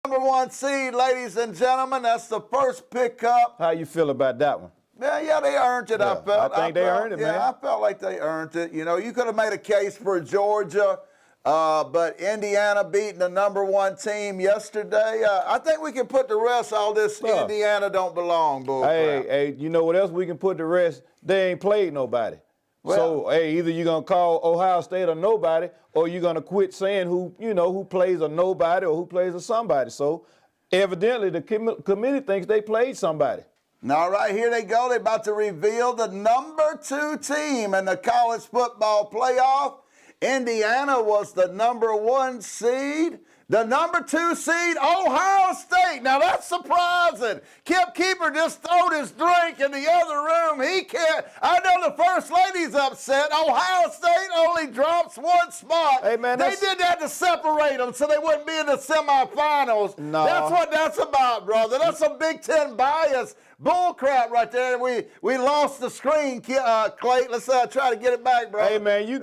Number one seed, ladies and gentlemen. That's the first pickup. How you feel about that one? Yeah, they earned it, Yeah, I felt. I think they earned it, man. Yeah, I felt like they earned it. You know, you could have made a case for Georgia, but Indiana beating the number one team yesterday. I think we can put the rest all this Indiana don't belong bull crap. Hey, you know what else we can put the rest? They ain't played nobody. Well, so, hey, either you're going to call Ohio State a nobody or you're going to quit saying who plays a nobody or who plays a somebody. So, evidently, the committee thinks they played somebody. All right, here they go. They're about to reveal the number 2 team in the college football playoff. Indiana was the number 1 seed. The number 2 seed, Ohio State. Now, that's surprising. Kip Keeper just throwed his drink in the other room. He can't. I know the First Lady's upset. Ohio State only drops 1 spot. Hey, man, they did that to separate them so they wouldn't be in the semifinals. No. That's what that's about, brother. That's some Big Ten bias. Bull crap right there. We lost the screen, Clay. Let's try to get it back, bro. Hey, man, you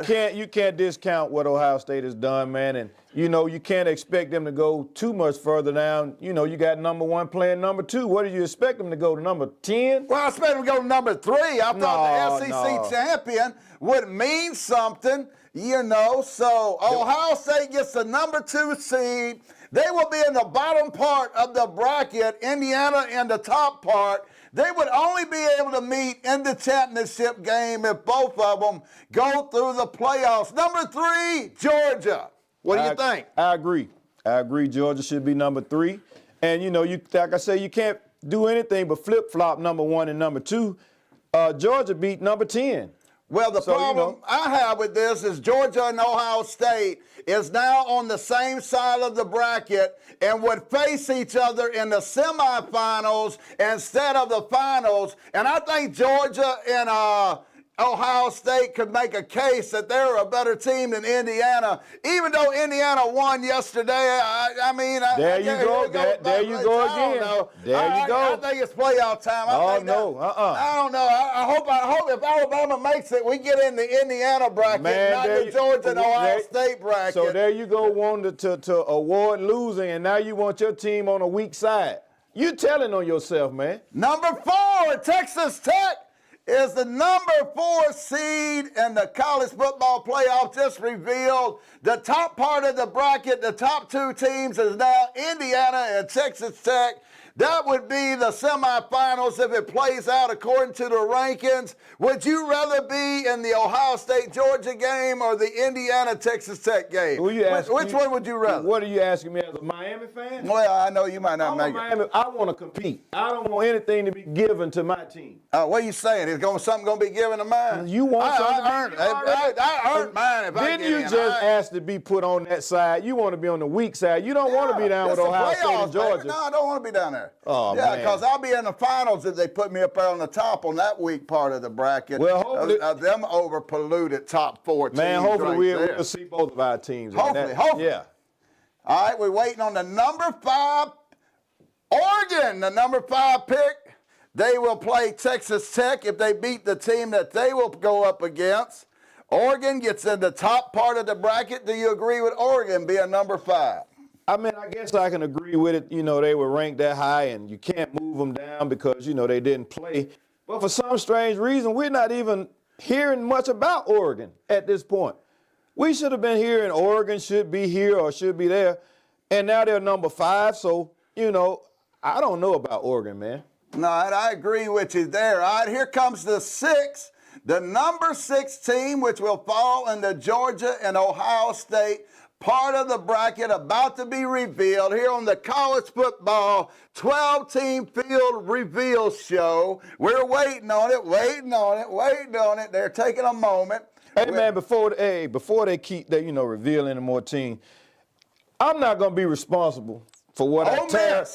can't discount what Ohio State has done, man. And, you can't expect them to go too much further down. You got number 1 playing number 2. What do you expect them to go to, number 10? Well, I expect them to go to number 3. I thought the SEC champion would mean something, So Ohio State gets the number 2 seed. They will be in the bottom part of the bracket, Indiana in the top part. They would only be able to meet in the championship game if both of them go through the playoffs. Number 3, Georgia. What do you think? I agree. Georgia should be number 3. And, like I say, you can't do anything but flip-flop number 1 and number 2. Georgia beat number 10. Well, the problem I have with this is Georgia and Ohio State is now on the same side of the bracket and would face each other in the semifinals instead of the finals. And I think Georgia and Ohio State could make a case that they're a better team than Indiana, even though Indiana won yesterday. There you go again. There you go. I think it's playoff time. I don't know. I hope if Alabama makes it, we get in the Indiana bracket, not the Georgia and Ohio State bracket. So there you go, wanting to award losing, and now you want your team on a weak side. You telling on yourself, man. Number 4, Texas Tech is the number 4 seed in the college football playoff. Just revealed the top part of the bracket. The top 2 teams is now Indiana and Texas Tech. That would be the semifinals if it plays out according to the rankings. Would you rather be in the Ohio State-Georgia game or the Indiana-Texas Tech game? Which one would you rather? What are you asking me as a Miami fan? Well, I know you might not make it. I want to compete. I don't want anything to be given to my team. What are you saying? Is something going to be given to mine? You want something? I earned mine if I get in. Didn't you just ask to be put on that side? You want to be on the weak side. You don't want to be down with Ohio State and Georgia. Baby. No, I don't want to be down there. Oh, yeah, because I'll be in the finals if they put me up there on the top on that weak part of the bracket. Well, hopefully, them over polluted top 4 teams. Man, hopefully we'll see both of our teams. Hopefully. Yeah. All right, we're waiting on the number 5, Oregon, the number 5 pick. They will play Texas Tech if they beat the team that they will go up against. Oregon gets in the top part of the bracket. Do you agree with Oregon being number 5? I guess I can agree with it. They were ranked that high, and you can't move them down because, they didn't play. But for some strange reason, we're not even hearing much about Oregon at this point. We should have been hearing Oregon should be here or should be there, and now they're number 5. So, I don't know about Oregon, man. No, I agree with you there. All right, here comes the 6. The number 6 team, which will fall in the Georgia and Ohio State part of the bracket, about to be revealed here on the College Football 12-team field reveal show. We're waiting on it. They're taking a moment. Hey, man, before they keep revealing any more teams, I'm not going to be responsible for what I tear.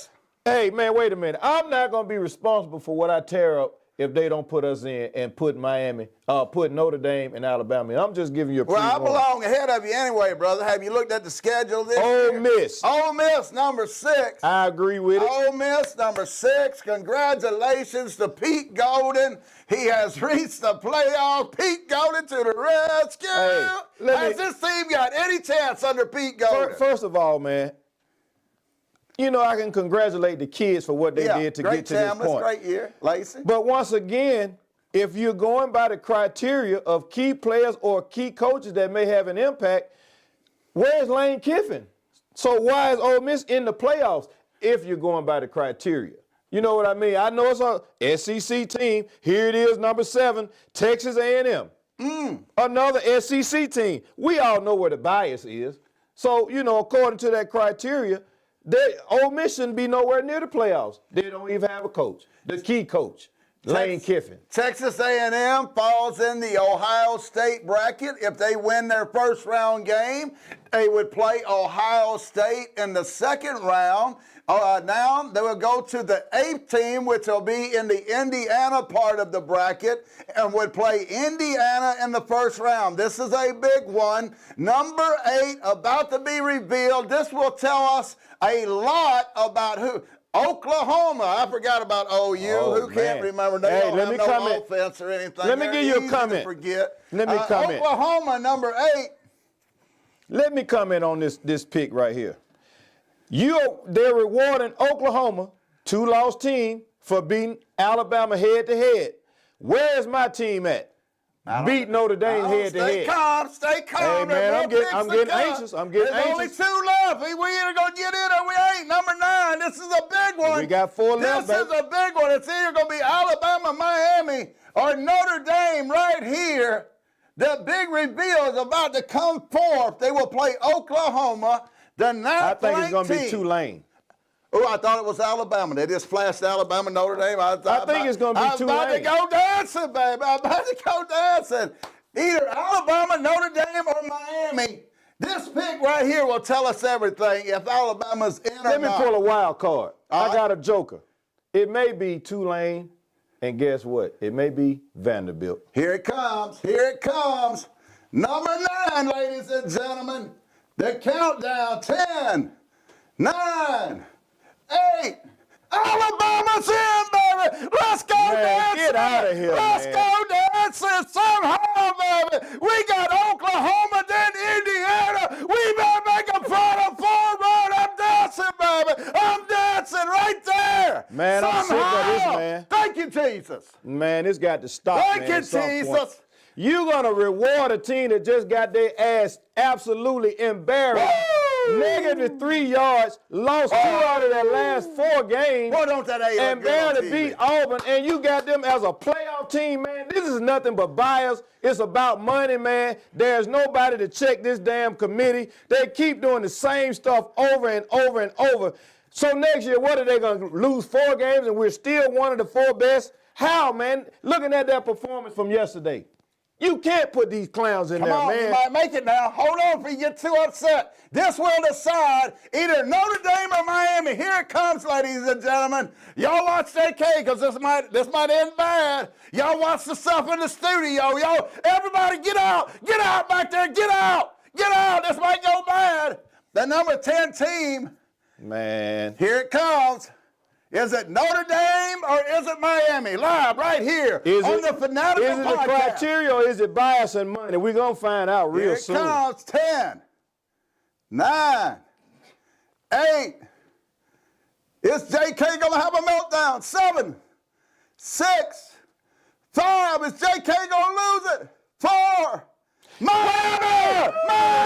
Hey, man, wait a minute. I'm not going to be responsible for what I tear up if they don't put us in and put Notre Dame and Alabama in. I'm just giving you a preview. Well, I belong ahead of you anyway, brother. Have you looked at the schedule this year? Ole Miss, number 6. I agree with it. Ole Miss, number 6. Congratulations to Pete Golden. He has reached the playoffs. Pete Golden to the rescue. Has this team got any chance under Pete Golden? First of all, man, you know, I can congratulate the kids for what they did to get to this point. Great year, Lacey. But once again, if you're going by the criteria of key players or key coaches that may have an impact, where's Lane Kiffin? So why is Ole Miss in the playoffs if you're going by the criteria? You know what I mean? I know it's a SEC team. Here it is, number 7, Texas A&M. Another SEC team. We all know where the bias is. So, you know, according to that criteria, Ole Miss shouldn't be nowhere near the playoffs. They don't even have a coach, the key coach, Lane Kiffin. Texas A&M falls in the Ohio State bracket. If they win their first round game, they would play Ohio State in the second round. Now they will go to the 8th team, which will be in the Indiana part of the bracket, and would play Indiana in the first round. This is a big one. Number 8 about to be revealed. This will tell us a lot about who. Oklahoma. I forgot about OU. Who can't remember? They don't have no offense or anything. Let me give you a comment. Forget. Let me comment. Oklahoma, number 8. Let me comment on this pick right here. They're rewarding Oklahoma, 2-loss team, for beating Alabama head-to-head. Where's my team at? Beat Notre Dame head-to-head. Stay calm. Hey, man, I'm getting anxious. There's only 2 left. We either going to get in or we ain't. Number 9. This is a big one. We got 4 left. This is a big one. It's either going to be Alabama, Miami, or Notre Dame right here. The big reveal is about to come forth. They will play Oklahoma, the 9th I think it's going to be team. Tulane. Oh, I thought it was Alabama. They just flashed Alabama, Notre Dame. I think it's going to be Tulane. I'm about to go dancing, baby. I'm about to go dancing. Either Alabama, Notre Dame, or Miami. This pick right here will tell us everything if Alabama's in or not. Let me pull a wild card. I got a joker. It may be Tulane, and guess what? It may be Vanderbilt. Here it comes. Here it comes. Number 9, ladies and gentlemen. The countdown. 10, 9, 8. Alabama's in, baby. Let's go dancing. Get out of here, Let's go dancing somehow, baby. We got Oklahoma, then Indiana. We better make a Final Four run. I'm dancing, baby. I'm dancing right there. Man, I'm sick of this, man. Thank you, Jesus. Man, it's got to stop, Thank you, Jesus. You're going to reward a team that just got their ass absolutely embarrassed. Woo! -3 yards, lost 2 out of their last 4 games. Boy, don't that and barely beat Auburn, and you got them as a playoff team, man. This is nothing but bias. It's about money, man. There's nobody to check this damn committee. They keep doing the same stuff over and over and over. So next year, what are they going to lose 4 games and we're still one of the 4 best? How, man? Looking at that performance from yesterday. You can't put these clowns in there, man. You might make it now. Hold on before you get too upset. This will decide either Notre Dame or Miami. Here it comes, ladies and gentlemen. Y'all watch JK because this might end bad. Y'all watch the stuff in the studio. Y'all, everybody get out. Get out back there. Get out. Get out. This might go bad. The number 10 team. Man. Here it comes. Is it Notre Dame or is it Miami? Live right here on the Fanatical Podcast. Is it the criteria or is it bias and money? We're going to find out real soon. Here it comes. 10, 9, 8. Is JK going to have a meltdown? 7, 6, 5. Is JK going to lose it? 4. Miami!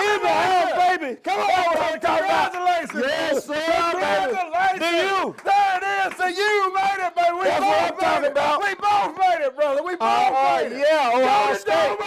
In the house, baby! Come on, congratulations! Yes, sir, Congratulations! baby! To you! There it is! To you made it, baby! That's what I'm talking about! We both made it, brother! We both made it! Yeah, Ohio State!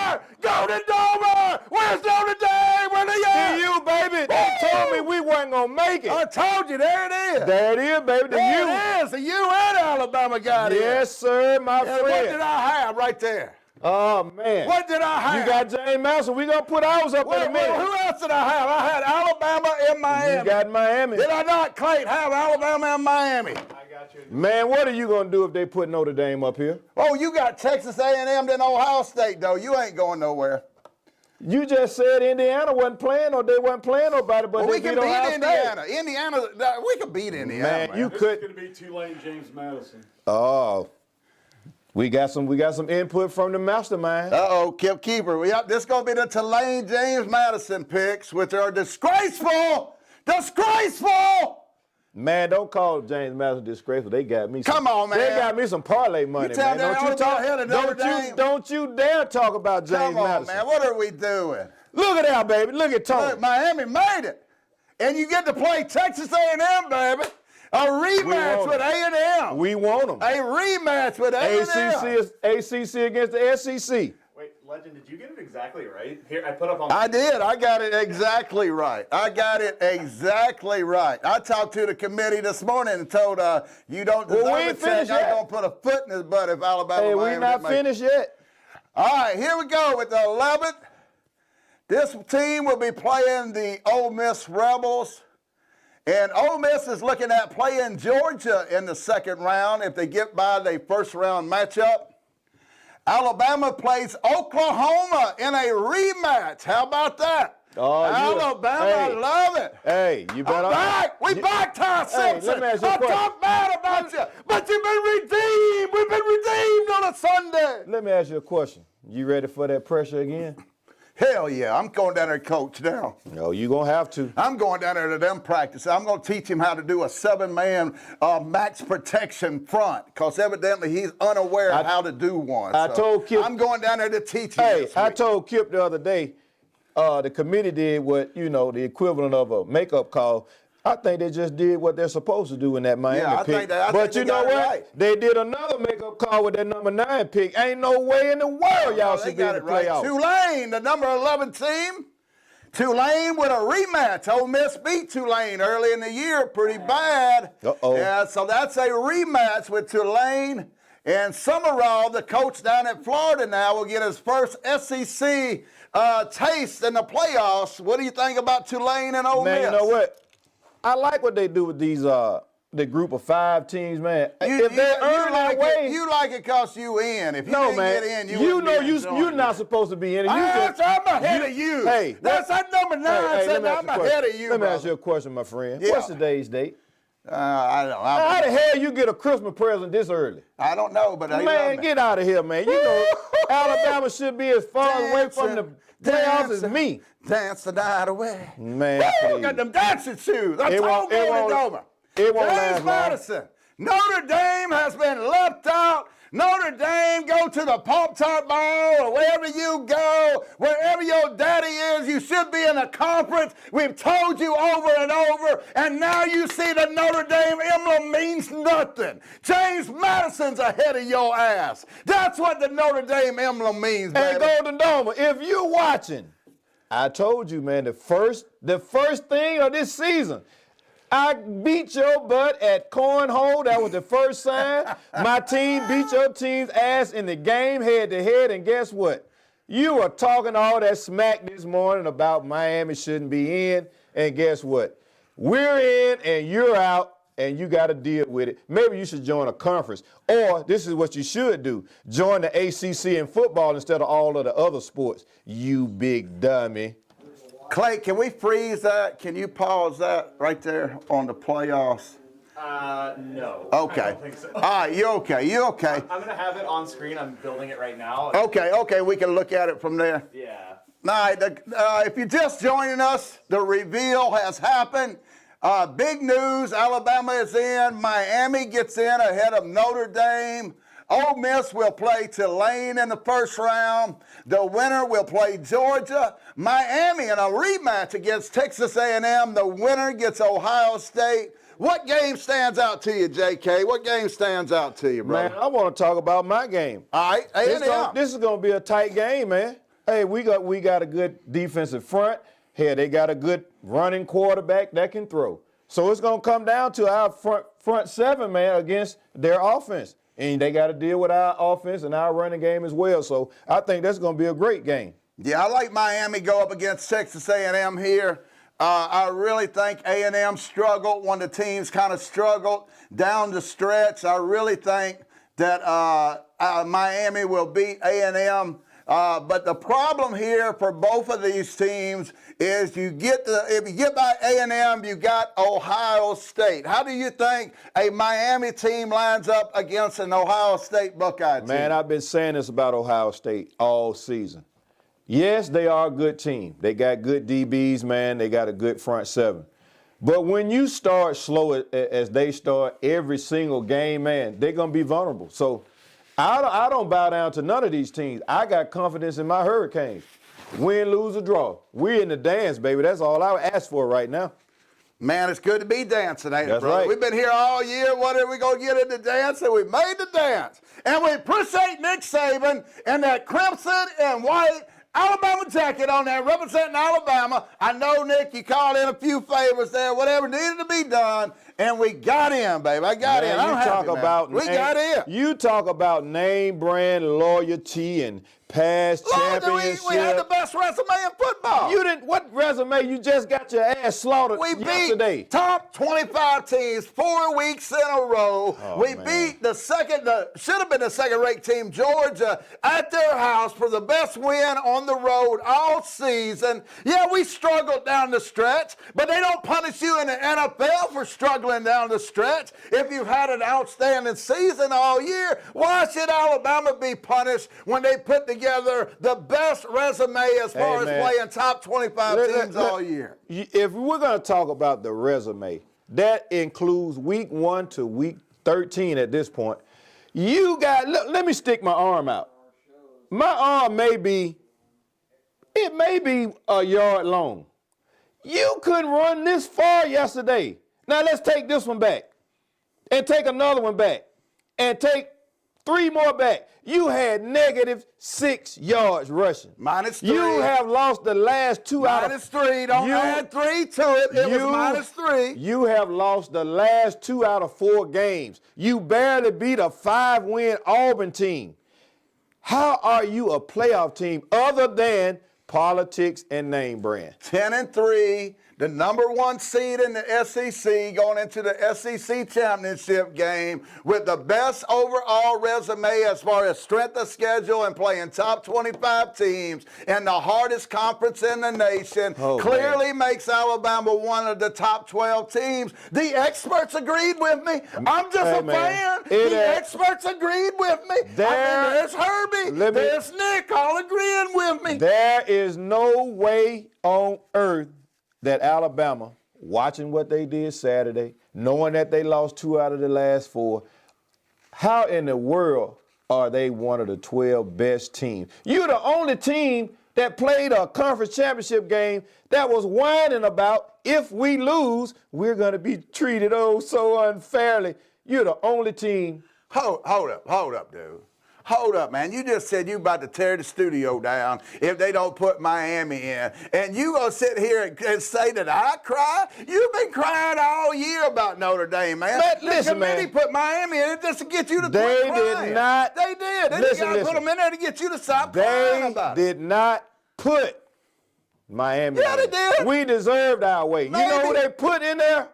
Go to Dover! Where's Notre Dame? Where they at? To you, baby! They told me we weren't going to make it! I told you, there it is! There it is, baby! There it is! The U and Alabama got it! Yes, sir, my friend! What did I have right there? Oh, man. What did I have? You got James Madison. We're going to put ours up in a minute. Who else did I have? I had Alabama and Miami. You got Miami. Did I not, Clayton, have Alabama and Miami? I got you. Man, what are you going to do if they put Notre Dame up here? Oh, you got Texas A&M then Ohio State, though. You ain't going nowhere. You just said Indiana wasn't playing or they wasn't playing nobody, but we they can beat Ohio beat Indiana. Indiana, we can beat Indiana. Man, you This could. is going to be Tulane, James Madison. Oh. We got some input from the mastermind. Uh-oh, keeper. Yep, this is going to be the Tulane James Madison picks, which are disgraceful. Disgraceful! Man, don't call James Madison disgraceful. They got me. Come on, man. They got me some parlay money, tell man. them all about ahead of Notre Dame. Don't you dare talk about James Come on, Madison. man. What are we doing? Look at that, baby. Look at Tony. Look, Miami made it. And you get to play Texas A&M, baby. A rematch with A&M. We want them. A rematch with A&M. ACC against the SEC. Wait, Legend, did you get it exactly right? Here, I put up on. I did. I got it exactly right. I talked to the committee this morning and told you don't deserve we a ain't check. finished I'm yet. going to put a foot in his butt if Alabama. Hey, we Miami not didn't make it. finished yet. All right, here we go with the 11th. This team will be playing the Ole Miss Rebels. And Ole Miss is looking at playing Georgia in the second round if they get by their first round matchup. Alabama plays Oklahoma in a rematch. How about that? Oh, Alabama, hey, I love it. Hey, you better. I'm back. We back, Ty Simpson. let me ask you a I'm question. talking bad about you, but you've been redeemed. We've been redeemed on a Sunday. Let me ask you a question. You ready for that pressure again? Hell yeah, I'm going down there to coach now. No, you're going to have to. I'm going down there to them practice. I'm going to teach him how to do a 7-man max protection front because evidently he's unaware of how to do one. I told Kip. I'm going down there to teach him. Hey, this I week. told Kip the other day, the committee did what, the equivalent of a makeup call. I think they just did what they're supposed to do in that Miami Yeah, I pick. think that- I but think you they know got it what? right. They did another makeup call with that number 9 pick. Ain't no way in the world y'all They should be in got the it right. playoffs. Tulane, the number 11 team. Tulane with a rematch. Ole Miss beat Tulane early in the year pretty bad. Uh-oh. Yeah, so that's a rematch with Tulane. And Summerall, the coach down at Florida now, will get his first SEC taste in the playoffs. What do you think about Tulane and Ole Man, Miss? you know what? I like what they do with these the group of 5 teams, man. You, if they earn like their way, you like it because you in. If you no, didn't man. get in, you You wouldn't know be enjoying you're it. not supposed to be in it. I'm ahead of you. Hey, that's that number 9 said I'm ahead of you. Let me ask brother. you a question, my friend. Yeah. What's today's date? I don't know. How the hell you get a Christmas present this early? I don't know, but they love Man, me. get out of here, man. You know Alabama should be as far away from the playoffs as me. Dance the night away. Man, Woo, please. got them dancing shoes. I It told won't- you it it's won't- over. it won't last James long. Madison. Notre Dame has been left out. Notre Dame, go to the Pop-Tart Bowl or wherever you go, wherever your daddy is, you should be in a conference. We've told you over and over, and now you see the Notre Dame emblem means nothing. James Madison's ahead of your ass. That's what the Notre Dame emblem means, Hey, baby. Golden Dome, if you're watching, I told you, man, the first thing of this season, I beat your butt at cornhole. That was the first sign. My team beat your team's ass in the game head-to-head, and guess what? You were talking all that smack this morning about Miami shouldn't be in, and guess what? We're in, and you're out, and you got to deal with it. Maybe you should join a conference, or this is what you should do. Join the ACC in football instead of all of the other sports, you big dummy. Clay, can we freeze that? Can you pause that right there on the playoffs? No. Okay. I don't think so. All right, you're okay. You're okay. I'm going to have it on screen. I'm building it right now. Okay, we can look at it from there. Yeah. All right, if you're just joining us, the reveal has happened. Big news, Alabama is in. Miami gets in ahead of Notre Dame. Ole Miss will play Tulane in the first round. The winner will play Georgia. Miami in a rematch against Texas A&M. The winner gets Ohio State. What game stands out to you, JK? What game stands out to you, brother? Man, I want to talk about my game. All right, A&M. This is going to be a tight game, man. Hey, we got a good defensive front. Hey, they got a good running quarterback that can throw. So it's going to come down to our front 7, man, against their offense. And they got to deal with our offense and our running game as well. So I think that's going to be a great game. Yeah, I like Miami go up against Texas A&M here. I really think A&M struggled. One of the teams kind of struggled down the stretch. I really think that Miami will beat A&M. But the problem here for both of these teams is if you get by A&M, you got Ohio State. How do you think a Miami team lines up against an Ohio State Buckeye team? Man, I've been saying this about Ohio State all season. Yes, they are a good team. They got good DBs, man. They got a good front 7. But when you start slow as they start every single game, man, they're going to be vulnerable. So I don't bow down to none of these teams. I got confidence in my Hurricanes. Win, lose, or draw. We're in the dance, baby. That's all I ask for right now. Man, it's good to be dancing, ain't it, That's brother? right. We've been here all year. What are we going to get in the dance? And we made the dance. And we appreciate Nick Saban and that crimson and white Alabama jacket on there representing Alabama. I know, Nick, you called in a few favors there, whatever needed to be done, and we got in, baby. I got in. I'm happy, man. We got in. You talk about name, brand, loyalty, and past championship. We had the best resume in football. You didn't. What resume? You just got your ass slaughtered yesterday. Beat top 25 teams 4 weeks in a row. We beat should have been the second-rate team, Georgia, at their house for the best win on the road all season. Yeah, we struggled down the stretch, but they don't punish you in the NFL for struggling down the stretch. If you've had an outstanding season all year, why should Alabama be punished when they put together the best resume as far as playing top 25 teams all year? If we're going to talk about the resume, that includes week 1 to week 13 at this point. Let me stick my arm out. My arm may be a yard long. You couldn't run this far yesterday. Now let's take this one back and take another one back and take 3 more back. You had -6 yards rushing. -3. You have lost the last 2 out of -3. Don't add 3 to it. It was -3. You have lost the last 2 out of 4 games. You barely beat a 5-win Auburn team. How are you a playoff team other than politics and name brand? 10-3. The number 1 seed in the SEC going into the SEC championship game with the best overall resume as far as strength of schedule and playing top 25 teams in the hardest conference in the nation. Clearly makes Alabama one of the top 12 teams. The experts agreed with me. I'm just a fan. The experts agreed with me. There's Herbie. There's Nick all agreeing with me. There is no way on earth that Alabama, watching what they did Saturday, knowing that they lost 2 out of the last 4, how in the world are they one of the 12 best teams? You're the only team that played a conference championship game that was whining about, if we lose, we're going to be treated so unfairly. You're the only team. Hold up, dude. Hold up, man. You just said you about to tear the studio down if they don't put Miami in. And you gonna sit here and say that I cry? You've been crying all year about Notre Dame, man. The committee put Miami in just to get you to quit crying. They did not. They did. They just gotta put them in there to get you to stop crying about it. They did not put Miami in. Yeah, they did. We deserved our way. Maybe. You know who they put in there?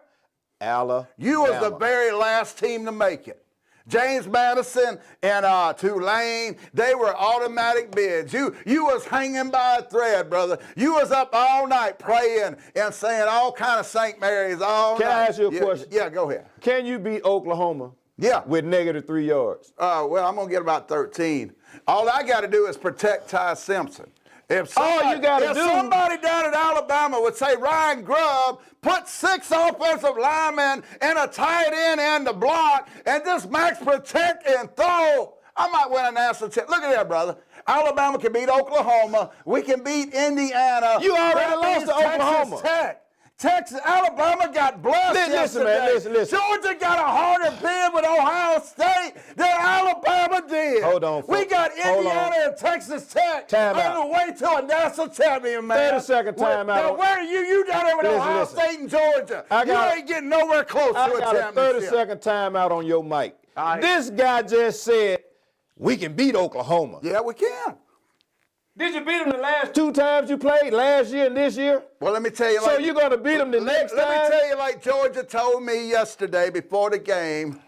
Alabama. You was the very last team to make it. James Madison and Tulane, they were automatic bids. You was hanging by a thread, brother. You was up all night praying and saying all kind of St. Mary's all night. Can I ask you a question? Yeah, go ahead. Can you beat Oklahoma? Yeah. With -3 yards? Well, I'm going to get about 13. All I got to do is protect Ty Simpson. If somebody down at Alabama would say Ryan Grubb put 6 offensive linemen and a tight end and the block and just max protect and throw, I might win a national championship. Look at that, brother. Alabama can beat Oklahoma. We can beat Indiana. You already lost to Oklahoma. Alabama got blessed yesterday. Listen. Georgia got a harder bid with Ohio State than Alabama did. Hold on, we got Indiana and Texas Tech on the way to a national champion, man. 30-second timeout. Now, where are you? You down there with Ohio State and Georgia. You ain't getting nowhere close to a championship. I got a 30-second timeout on your mic. This guy just said, we can beat Oklahoma. Yeah, we can. Did you beat them the last 2 times you played, last year and this year? Well, let me tell you. So you're going to beat them the next time? Let me tell you, like Georgia told me yesterday before the game,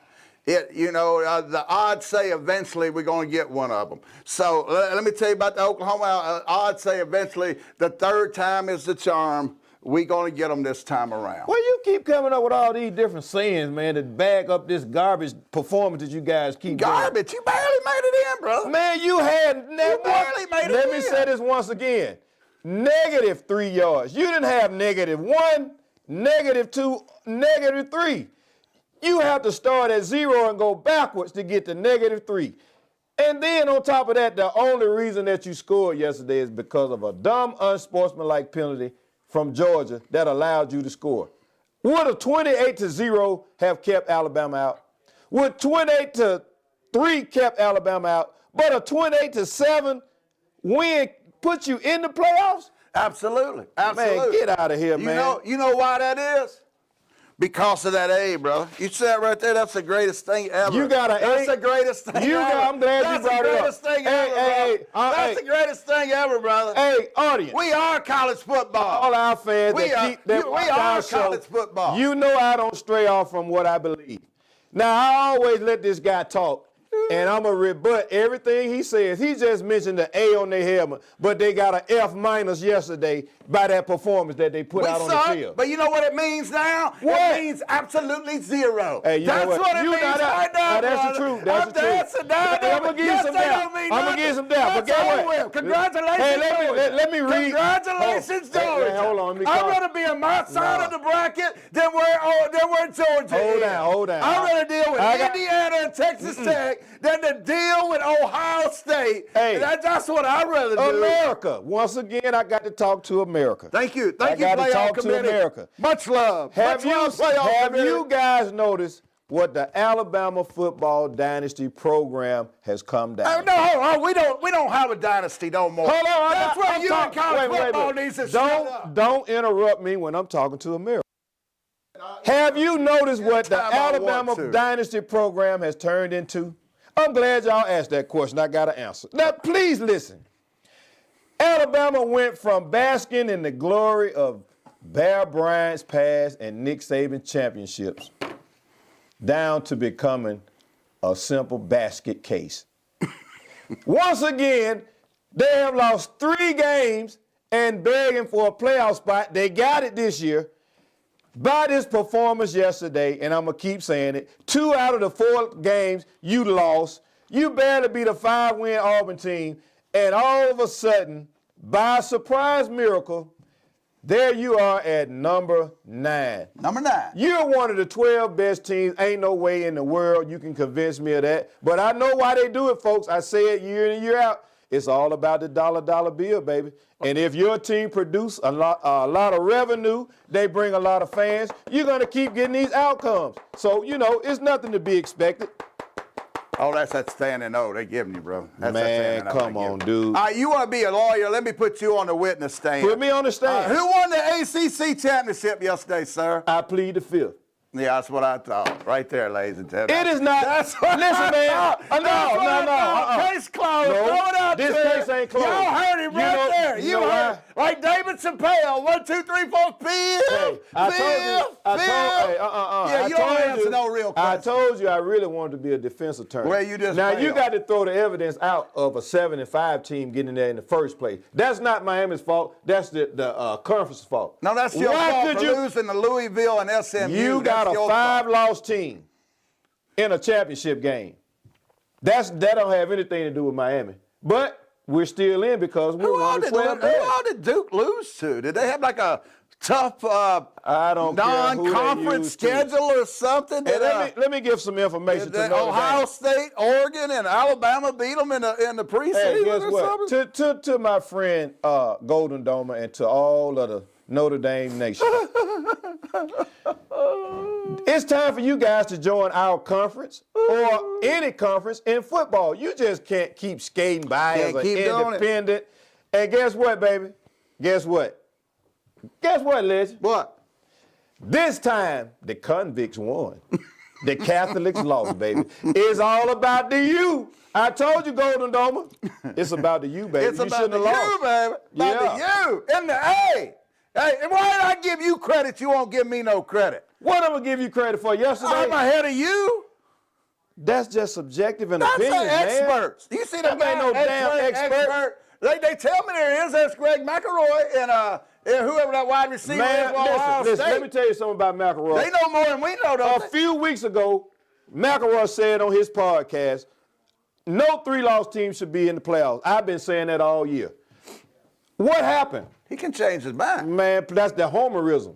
the odds say eventually we're going to get one of them. So let me tell you about the Oklahoma odds say eventually the 3rd time is the charm. We're going to get them this time around. Well, you keep coming up with all these different sayings, man, to back up this garbage performance that you guys keep doing. Garbage? You barely made it in, brother. Man, you barely made it in. Let me say this once again. -3 yards. You didn't have -1 -2, -3. You have to start at 0 and go backwards to get to -3. And then on top of that, the only reason that you scored yesterday is because of a dumb, unsportsmanlike penalty from Georgia that allowed you to score. Would a 28-0 have kept Alabama out? Would 28-3 kept Alabama out? But a 28-7 win put you in the playoffs? Absolutely. Man, get out of here, man. You know why that is? Because of that A, brother. You see that right there? That's the greatest thing ever. You got an A? That's the greatest thing ever. I'm glad you brought it up. That's the greatest thing ever, That's the greatest thing ever, brother. Hey, audience. We are college football. All our fans We that are- keep that we watch are our show, college football. You know I don't stray off from what I believe. Now, I always let this guy talk, and I'm going to rebut everything he says. He just mentioned the A on their helmet, but they got an F- yesterday by that performance that they put out on the field. But you know what it means now? What? It means absolutely zero. Hey, you That's know what it You means know that. right now, That's the brother. truth. That's the truth. I'm going to give you some doubt. I'm going to give you some doubt. But guess what? Congratulations, Hey, Georgia. let me read. Congratulations, Georgia. Hey, hold on. Let me I'd call. rather be on my side of the bracket than where Georgia is. Hold down. I'd rather deal with I got- Indiana and Texas Tech than to deal with Ohio State. Hey. That's what I'd rather do. America. Once again, I got to talk to America. Thank you. I Thank you, got to playoff talk to committee. America. Much love. Have Much love, playoff committee. you guys noticed what the Alabama football dynasty program has come down? Oh, no, hold on. We don't have a dynasty no more. Hold on. That's where you and college football needs to shut up. Don't interrupt me when I'm talking to America. Have you noticed what the Anytime I want Alabama to. dynasty program has turned into? I'm glad y'all asked that question. I got an answer. Now, please listen. Alabama went from basking in the glory of Bear Bryant's past and Nick Saban's championships down to becoming a simple basket case. Once again, they have lost 3 games and begging for a playoff spot. They got it this year. By this performance yesterday, and I'm going to keep saying it, 2 out of the 4 games you lost. You barely beat a 5-win Auburn team, and all of a sudden, by a surprise miracle, there you are at number 9. Number 9. You're one of the 12 best teams. Ain't no way in the world you can convince me of that. But I know why they do it, folks. I say it year in and year out. It's all about the dollar bill, baby. And if your team produce a lot of revenue, they bring a lot of fans, you're going to keep getting these outcomes. So, it's nothing to be expected. Oh, that's that standing O they giving you, bro. That's that Man, standing O come they give on, you. dude. All right, you want to be a lawyer? Let me put you on the witness stand. Put me on the stand. Who won the ACC championship yesterday, sir? I plead the fifth. Yeah, that's what I thought. Right there, ladies and gentlemen. It is not. That's what Listen, I man. thought. No. Case closed. No, Throw it out this there. case ain't closed. Y'all heard him You right know- there. you You know heard. why? Like David Chappelle. 1, 2, 3, 4. Fifth. Hey, Yeah, you don't answer no real I questions. told you I really wanted to be a defense attorney. Well, you just now you failed. got to throw the evidence out of a 7-5 team getting there in the first place. That's not Miami's fault. That's the conference's fault. No, that's your Why fault could for you? losing to Louisville and SMU. You got That's a your fault. 5-loss team in a championship game. That don't have anything to do with Miami. But we're still in because we're Who all one of did, the 12 who best. all did Duke lose to? Did they have like a tough I don't care who they non-conference used to. schedule or something? Hey, Did, let me give some information to did Notre Ohio Dame. State, Oregon, and Alabama beat them in the preseason Hey, guess or what? something? To my friend Golden Domer and to all of the Notre Dame nation, it's time for you guys to join our conference or any conference in football. You just can't keep skating by Can't as an keep doing it. independent. And guess what, baby? Guess what? Guess what, Legend? What? This time, the convicts won. The Catholics lost, baby. It's all about the you. I told you, Golden Domer. It's about the you, baby. It's you about shouldn't the have you, lost. baby. About the you. And the A. Hey, and why did I give you credit? You won't give me no credit. What I'm gonna give you credit for yesterday? I'm ahead of you. That's just subjective and That's opinion, the man. experts. You see That ain't no damn expert. They tell me there is. That's Greg McElroy and whoever that wide receiver is Man, for Ohio listen, State. let me tell you something about McElroy. They know more than we know, A don't they? few weeks ago, McElroy said on his podcast, no 3-loss team should be in the playoffs. I've been saying that all year. What happened? He can change his mind. Man, that's the homerism.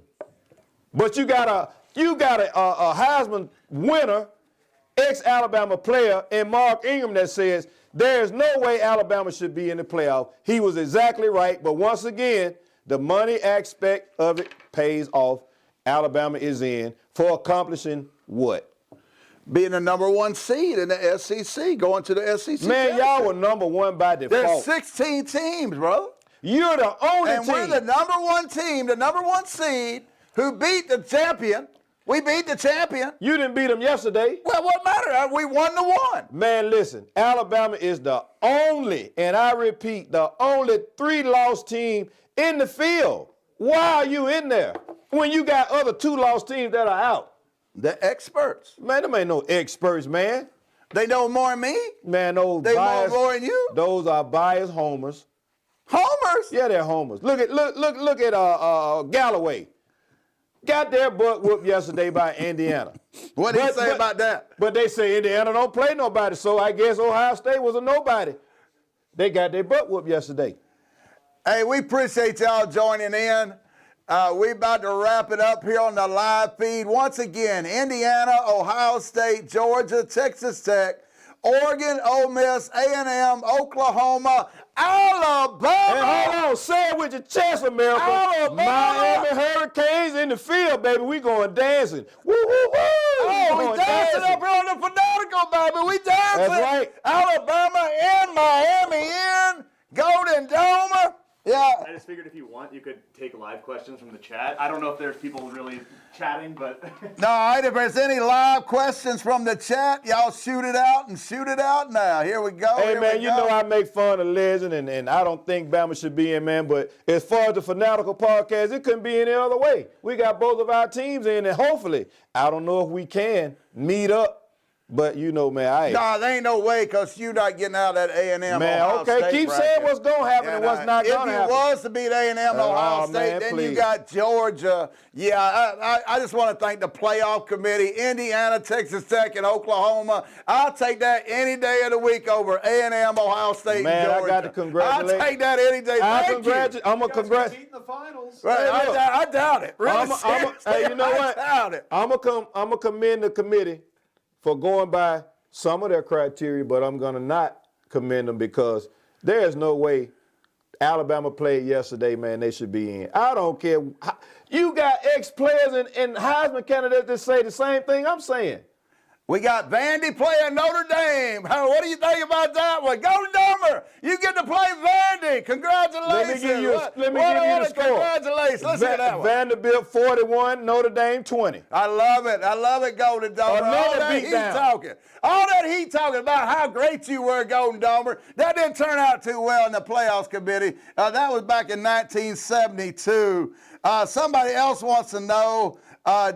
But you got a Heisman winner, ex-Alabama player, and Mark Ingram that says there's no way Alabama should be in the playoff. He was exactly right, but once again, the money aspect of it pays off. Alabama is in for accomplishing what? Being the number 1 seed in the SEC, going to the SEC. Man, y'all were number 1 by default. There's 16 teams, bro. You're the only And team. we're the number 1 team, the number 1 seed, who beat the champion. We beat the champion. You didn't beat them yesterday. Well, what matter? We won the 1. Man, listen, Alabama is the only, and I repeat, the only 3-loss team in the field. Why are you in there when you got other 2-loss teams that are out? The experts. Man, them ain't no experts, man. They know more than me. Man, those They know biased, more than you. those are biased homers. Homers. Yeah, they're homers. Look at Galloway. Got their butt whooped yesterday by Indiana. What did he say about that? But they say Indiana don't play nobody, so I guess Ohio State was a nobody. They got their butt whooped yesterday. Hey, we appreciate y'all joining in. We about to wrap it up here on the live feed. Once again, Indiana, Ohio State, Georgia, Texas Tech, Oregon, Ole Miss, A&M, Oklahoma, Alabama. And hold on, say it with your chest, America. Alabama. Miami Hurricanes in the field, baby. We going dancing. Woo, woo, woo. Oh, we going dancing up here on the Fanatical, baby. We dancing. That's right. Alabama in, Miami in, Golden Domer. Yeah. I just figured if you want, you could take live questions from the chat. I don't know if there's people really chatting, but All right, if there's any live questions from the chat, y'all shoot it out and shoot it out now. Here we go. Hey, here man, we you go. know I make fun of Legend, and I don't think Bama should be in, man. But as far as the Fanatical podcast, it couldn't be any other way. We got both of our teams in, and hopefully, I don't know if we can meet up. But, you know, man, Nah, there ain't no way because you're not getting out of that A&M man, Ohio okay, State keep bracket. saying what's going to happen and what's not going to If happen. it was to beat A&M Ohio State, man, then please. you got Georgia. Yeah, I just want to thank the playoff committee, Indiana, Texas Tech, and Oklahoma. I'll take that any day of the week over A&M, Ohio State, Man, and I Georgia. got to congratulate. I'll take that any day. Thank you. I'm a Beat congratulate. in the finals. Right, Hey, look. I doubt it. Really, Hey, you know I what? doubt it. I'm gonna commend the committee for going by some of their criteria, but I'm gonna not commend them because there is no way Alabama played yesterday, man. They should be in. I don't care. You got ex-players and Heisman candidates that say the same thing I'm saying. We got Vandy playing Notre Dame. What do you think about that one? Golden Domer, you get to play Vandy. Congratulations. Let me give you the score. Congratulations. Let's hear that one. Vanderbilt 41, Notre Dame 20. I love it. I love it, Golden Domer. Another All that beat heat down. talking. All that heat talking about how great you were, Golden Domer. That didn't turn out too well in the playoffs committee. That was back in 1972. Somebody else wants to know,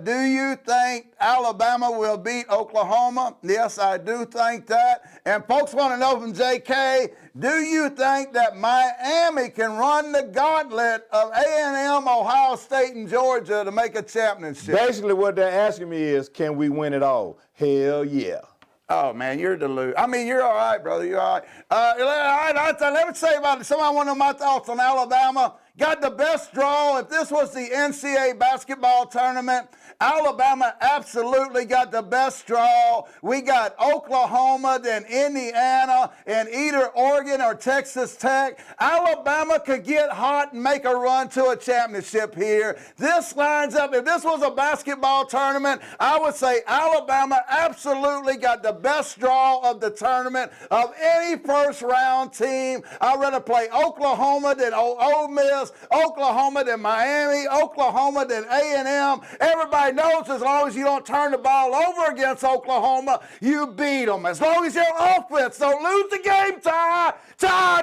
do you think Alabama will beat Oklahoma? Yes, I do think that. And folks want to know from JK, do you think that Miami can run the gauntlet of A&M, Ohio State, and Georgia to make a championship? Basically, what they're asking me is, can we win it all? Hell yeah. Oh, man, you're deluded. I mean, you're all right, brother. You're all right. Let me say about it. Somebody want to know my thoughts on Alabama. Got the best draw. If this was the NCAA basketball tournament, Alabama absolutely got the best draw. We got Oklahoma, then Indiana, and either Oregon or Texas Tech. Alabama could get hot and make a run to a championship here. This lines up. If this was a basketball tournament, I would say Alabama absolutely got the best draw of the tournament of any first-round team. I'd rather play Oklahoma than Ole Miss, Oklahoma than Miami, Oklahoma than A&M. Everybody knows as long as you don't turn the ball over against Oklahoma, you beat them. As long as your offense don't lose the game, Ty,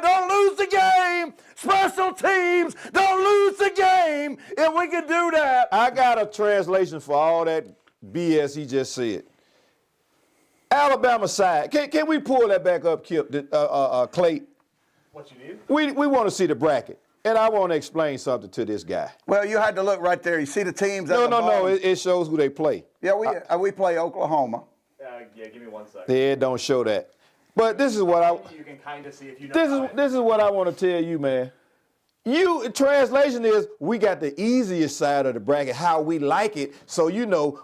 don't lose the game. Special teams, don't lose the game. If we can do that. I got a translation for all that BS he just said. Alabama side. Can we pull that back up, Kip, Clay? what you need? We want to see the bracket. And I want to explain something to this guy. Well, you had to look right there. You see the teams at No. the bottom? It shows who they play. Yeah, we play Oklahoma. Yeah, give me 1 second. Yeah, it don't show that. But this is what You can kind of see if you know. this is what I want to tell you, man. Translation is, we got the easiest side of the bracket, how we like it, so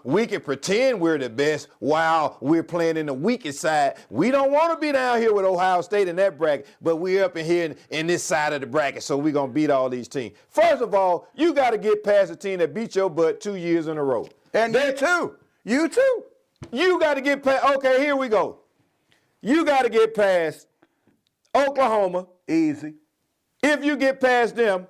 we can pretend we're the best while we're playing in the weakest side. We don't want to be down here with Ohio State in that bracket, but we're up in here in this side of the bracket, so we're going to beat all these teams. First of all, you got to get past a team that beat your butt 2 years in a row. And you too. You too. You got to get past, okay, here we go. You got to get past Oklahoma. Easy. If you get past them,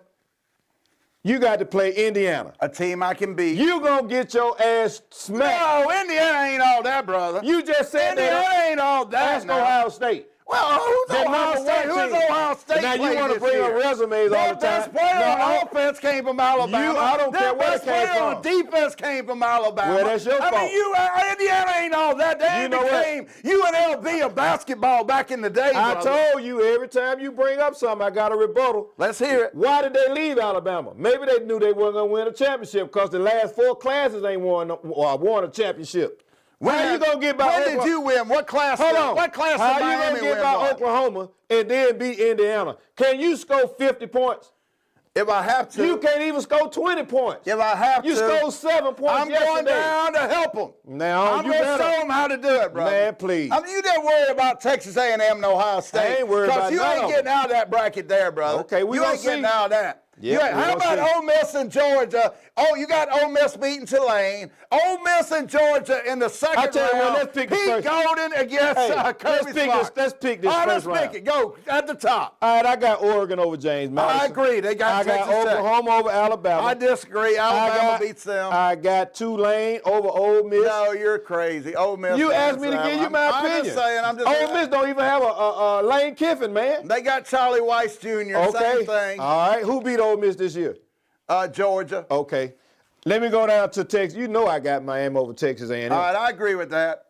you got to play Indiana. A team I can beat. You gonna get your ass smacked. No, Indiana ain't all that, brother. You just said Indiana that. ain't all that. That's Ohio State. Well, who's That Ohio number State? one Who's team. Ohio State? Now you played want to this bring year? up resumes all the Their time. best player on offense came from Alabama. I don't care Their where it best came player on from. defense came from Alabama. Well, that's your fault. I mean, Indiana ain't all that. They You know what? became UNLV of basketball back in the day, I brother. told you every time you bring up something, I got a rebuttal. Let's hear it. Why did they leave Alabama? Maybe they knew they weren't going to win a championship because the last 4 classes ain't won a championship. How you going to get by When Oklahoma? did you win? What class? Hold on. What class How did you Miami going to get win? by what? Oklahoma and then beat Indiana? Can you score 50 points? If I have to. You can't even score 20 points. If I have You to. scored 7 points I'm yesterday. going down to help them. Now, I'm you going to better. show them how to do it, brother. Man, please. I mean, you didn't worry about Texas A&M and Ohio State. I ain't worried about you none ain't of getting them. out of that bracket there, brother. Okay, we you gonna ain't getting see. out of that. Yep, we How gonna about see. Ole Miss and Georgia? Oh, you got Ole Miss beating Tulane. Ole Miss and Georgia in the second I tell you round. what, let's pick the Pete first. Golden against Hey, Kirby let's pick this All right, first let's pick round. it. Go at the top. All right, I got Oregon over James Madison. I agree. They got I got Texas Tech. Oklahoma over Alabama. I disagree. Alabama beats them. I got Tulane over Ole Miss. No, you're crazy. Ole Miss. You wins asked me to that give one. you my opinion. I'm just saying. Ole Miss don't even have a Lane Kiffin, man. They got Charlie Weiss Jr. Okay. Same thing. All right. Who beat Ole Miss this year? Georgia. Okay. Let me go down to Texas. You know I got Miami over Texas A&M. All right, I agree with that.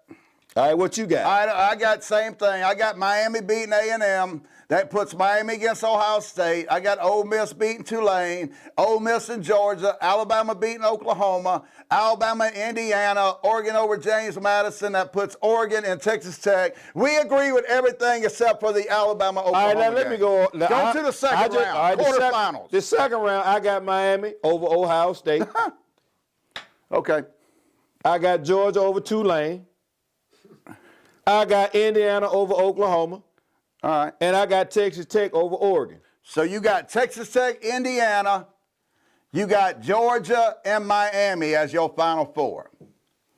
All right, what you got? I got same thing. I got Miami beating A&M. That puts Miami against Ohio State. I got Ole Miss beating Tulane. Ole Miss and Georgia. Alabama beating Oklahoma. Alabama, Indiana. Oregon over James Madison. That puts Oregon and Texas Tech. We agree with everything except for the Alabama Oklahoma. All right, now let me go. Go to the second round. All right, Quarterfinals. The second round, I got Miami over Ohio State. Okay. I got Georgia over Tulane. I got Indiana over Oklahoma. All right. And I got Texas Tech over Oregon. So you got Texas Tech, Indiana. You got Georgia and Miami as your Final Four.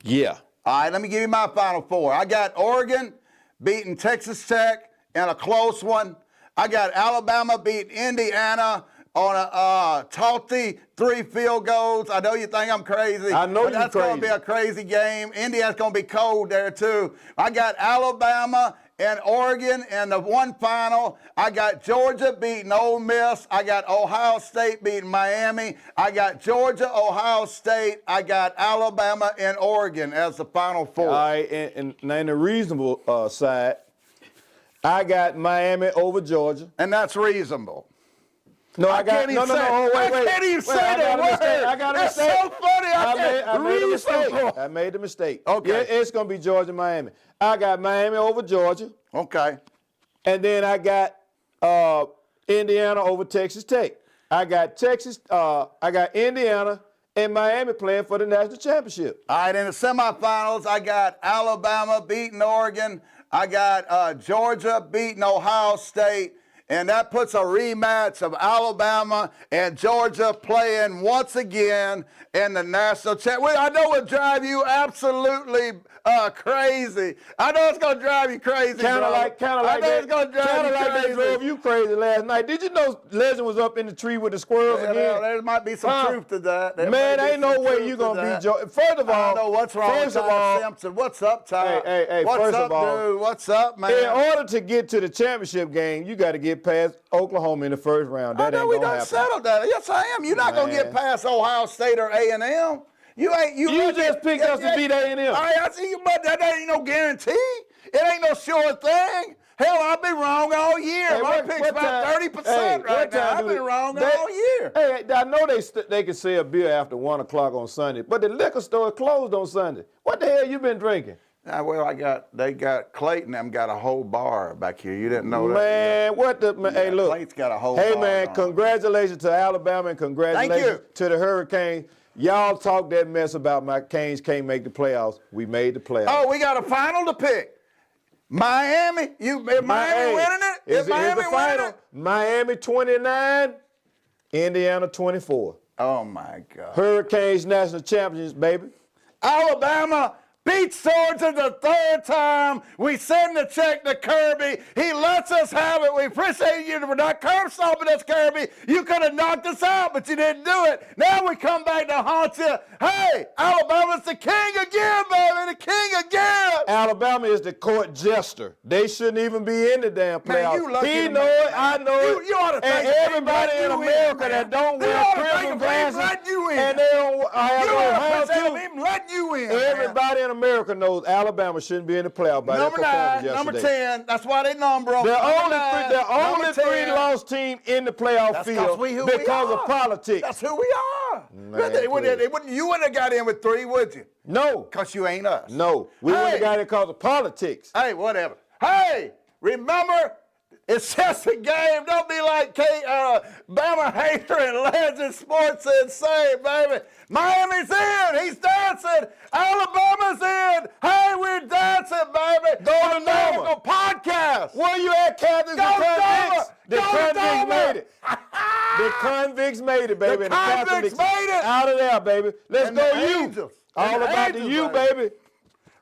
Yeah. All right, let me give you my Final Four. I got Oregon beating Texas Tech in a close one. I got Alabama beating Indiana on a Talty 3 field goals. I know you think I'm crazy. I know but you're that's going to crazy. be a crazy game. Indiana's going to be cold there, too. I got Alabama and Oregon in the one final. I got Georgia beating Ole Miss. I got Ohio State beating Miami. I got Georgia, Ohio State. I got Alabama and Oregon as the Final Four. All right, and now in the reasonable side, I got Miami over Georgia. And that's reasonable. No, I got can't even no. say- Oh, wait. I can't even Wait, say I that got a mistake. word. I got a That's mistake. so funny. I made a mistake. Reasonable. I made a mistake. Okay. Yeah, it's gonna be Georgia, Miami. I got Miami over Georgia, Okay. and then I got Indiana over Texas Tech. I got Indiana and Miami playing for the national championship. All right, in the semifinals, I got Alabama beating Oregon. I got Georgia beating Ohio State. And that puts a rematch of Alabama and Georgia playing once again in the national championship. I know it drive you absolutely crazy. I know it's gonna drive you crazy. Kind of brother. like I know it's gonna drive you they crazy. drove you crazy last night. Did you know Legend was up in the tree with the squirrels Yeah, again? there might be some Huh? truth to that. There Man, may be ain't no some way truth you to gonna that. beat Georgia. First of all, I don't know what's wrong first with of all, Ty Simpson. What's up, Ty? Hey, what's first up, of all, dude? What's up, man? in order to get to the championship game, you got to get past Oklahoma in the first round. That I know ain't we gonna done happen. settled that. Yes, I am. You're not gonna get Man. past Ohio State or A&M. You ain't. You just picked us to beat A&M. All right, I see you, but that ain't no guarantee. It ain't no sure thing. Hell, I've been wrong all year. Hey, My what- pick's what about time- 30% hey, right what now. time I've do been they- wrong they- all year. Hey, I know they can sell beer after 1 o'clock on Sunday, but the liquor store is closed on Sunday. What the hell you been drinking? They got Clayton. Them got a whole bar back here. You didn't know that? Man, what the man? Hey, look. Clayton's got a whole Hey, bar man, on. congratulations to Alabama and congratulations Thank you. to the Hurricanes. Y'all talk that mess about my Canes can't make the playoffs. We made the playoffs. Oh, we got a final to pick. Miami, Miami winning it? Is Is Miami the winning final? it? Miami 29, Indiana 24. Oh my God. Hurricanes national champions, baby. Alabama beats Georgia the third time. We send the check to Kirby. He lets us have it. We appreciate you for not curb stomping us, Kirby. You could have knocked us out, but you didn't do it. Now we come back to haunt you. Hey, Alabama's the king again, baby. The king again. Alabama is the court jester. They shouldn't even be in the damn Man, playoffs. you lucky He to know make it. it, I man. know it. You ought to thank and him for everybody letting in you in, America man. that don't You wear ought to prism thank him for even glasses letting you in. and they don't have You no ought to how appreciate to. him letting you in, man. Everybody in America knows Alabama shouldn't be in the playoff by Number their performance 9, number yesterday. 10. That's why they number them. The Number only, 9, the only number 10. three-loss team in the playoff That's field we who because we of are. politics. That's who we are. Man, You wouldn't have got in with 3, would you? No. Because you ain't us. No. We wouldn't have got it because of politics. Hey, whatever. Hey, remember, it's just a game. Don't be like Bama Hater and Legend Sports and say, baby, Miami's in. He's dancing. Alabama's in. Hey, we're dancing, baby. Go to Fanatical Norma. Podcast. Where you at, Captain? Go Norma. The Go convicts Norma. made it. The convicts made it, baby. The and convicts Catholics made it. out of there, baby. Let's And go, the you. angels. All And the about the angels, you, baby. baby.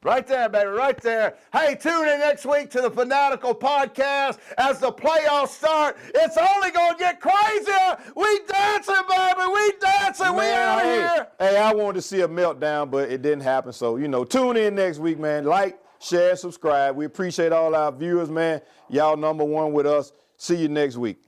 Right there, baby, right there. Hey, tune in next week to the Fanatical Podcast as the playoffs start. It's only going to get crazier. We dancing, baby. We dancing. We out of here. Hey, I wanted to see a meltdown, but it didn't happen. So, tune in next week, man. Like, share, subscribe. We appreciate all our viewers, man. Y'all number one with us. See you next week.